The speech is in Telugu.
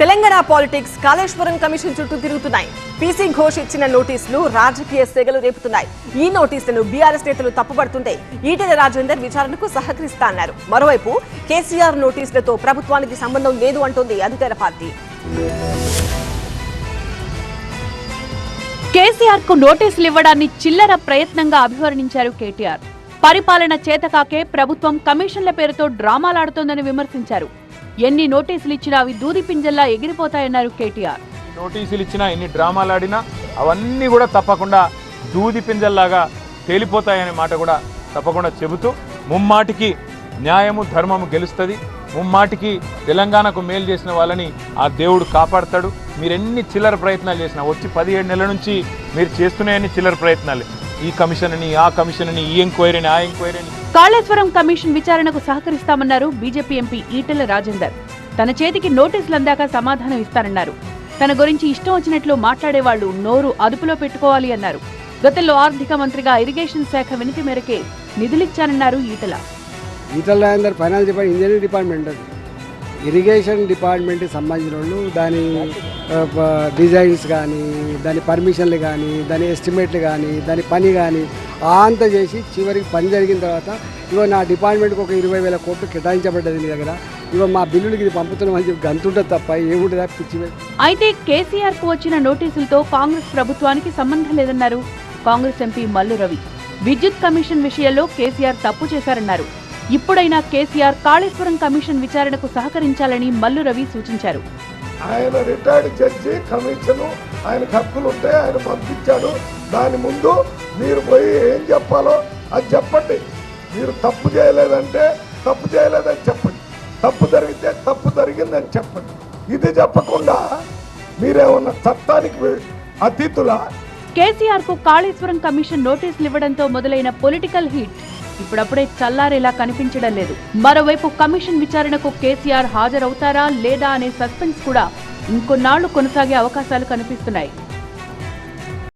తెలంగాణ పాలిటిక్స్ కాళేశ్వరం కమిషన్ చుట్టూ తిరుగుతున్నాయి. పీసీ ఘోష్ ఇచ్చిన నోటీసులు రాజకీయ సెగలు రేపుతున్నాయి. ఈ నోటీసులను బీఆర్ఎస్ నేతలు తప్పుపడుతుంటే ఈటెల రాజేందర్ విచారణకు సహకరిస్తా అన్నారు. మరోవైపు కేసీఆర్ నోటీసులతో ప్రభుత్వానికి సంబంధం లేదు అంటోంది అధికార పార్టీ. కేసీఆర్ కు నోటీసులు ఇవ్వడాన్ని చిల్లర ప్రయత్నంగా అభివర్ణించారు కేటీఆర్. పరిపాలన చేతకాకే ప్రభుత్వం కమిషన్ల పేరుతో డ్రామాలాడుతోందని విమర్శించారు. ఎన్ని నోటీసులు ఇచ్చినా అవి దూది పింజల్లా ఎగిరిపోతాయన్నారు కేటీఆర్. నోటీసులు ఇచ్చినా ఎన్ని డ్రామాలాడినా అవన్నీ కూడా తప్పకుండా దూది పింజల్లాగా తేలిపోతాయనే మాట కూడా తప్పకుండా చెబుతూ ముమ్మాటికి న్యాయము ధర్మము గెలుస్తుంది. ముమ్మాటికి తెలంగాణకు మేలు చేసిన వాళ్ళని ఆ దేవుడు కాపాడతాడు. మీరు ఎన్ని చిల్లర ప్రయత్నాలు చేసినా వచ్చి 17 నెలల నుంచి మీరు చేస్తున్నాయని చిల్లర ప్రయత్నాలు, ఈ కమిషన్ అని ఆ కమిషన్ అని ఈ ఎంక్వైరీని ఆ ఎంక్వైరీని. కాళేశ్వరం కమిషన్ విచారణకు సహకరిస్తామన్నారు బీజేపీ ఎంపీ ఈటెల రాజేందర్. తన చేతికి నోటీసులు అందాక సమాధానం ఇస్తారన్నారు. తన గురించి ఇష్టం వచ్చినట్లు మాట్లాడేవాళ్లు నోరు అదుపులో పెట్టుకోవాలి అన్నారు. గతంలో ఆర్థిక మంత్రిగా ఇరిగేషన్ శాఖ వినతి మేరకే నిధులిచ్చానన్నారు Etela. Etela Rajender finance department, engineering department, అది ఇరిగేషన్ డిపార్ట్మెంట్కి సంబంధించిన వాళ్ళు దాని డిజైన్స్ కానీ, దాని పర్మిషన్లు కానీ, దాని ఎస్టిమేట్లు కానీ, దాని పని కానీ అంతా చేసి చివరికి పని జరిగిన తర్వాత ఇవో నా డిపార్ట్మెంట్కి ఒక 20,000 కోట్లు కేటాయించబడ్డది మీ దగ్గర, ఇవో మా బిల్లులకి ఇది పంపుతున్నామని చెప్పి గంతుంటుంది తప్ప ఏముంటుందా పిచ్చివే. అయితే కేసీఆర్ కు వచ్చిన నోటీసులతో కాంగ్రెస్ ప్రభుత్వానికి సంబంధం లేదన్నారు కాంగ్రెస్ ఎంపీ మల్లు రవి. విద్యుత్ కమిషన్ విషయంలో కేసీఆర్ తప్పు చేశారన్నారు. ఇప్పుడైనా కేసీఆర్ కాళేశ్వరం కమిషన్ విచారణకు సహకరించాలని మల్లు రవి సూచించారు. ఆయన రిటైర్డ్ జడ్జి, కమిషన్ ఆయనకు హక్కులు ఉంటాయి, ఆయన పంపించాడు. దాని ముందు మీరు పోయి ఏం చెప్పాలో అది చెప్పండి. మీరు తప్పు చేయలేదంటే తప్పు చేయలేదని చెప్పండి, తప్పు జరిగితే తప్పు జరిగిందని చెప్పండి. ఇది చెప్పకుండా మీరేమన్నా చట్టానికి అతీతులా? కేసీఆర్ కు కాళేశ్వరం కమిషన్ నోటీసులు ఇవ్వడంతో మొదలైన పొలిటికల్ హిట్ ఇప్పుడప్పుడే చల్లారేలా కనిపించడం లేదు. మరోవైపు కమిషన్ విచారణకు కేసీఆర్ హాజరవుతారా లేదా అనే సస్పెన్స్ కూడా ఇంకొన్నాళ్లు కొనసాగే అవకాశాలు కనిపిస్తున్నాయి.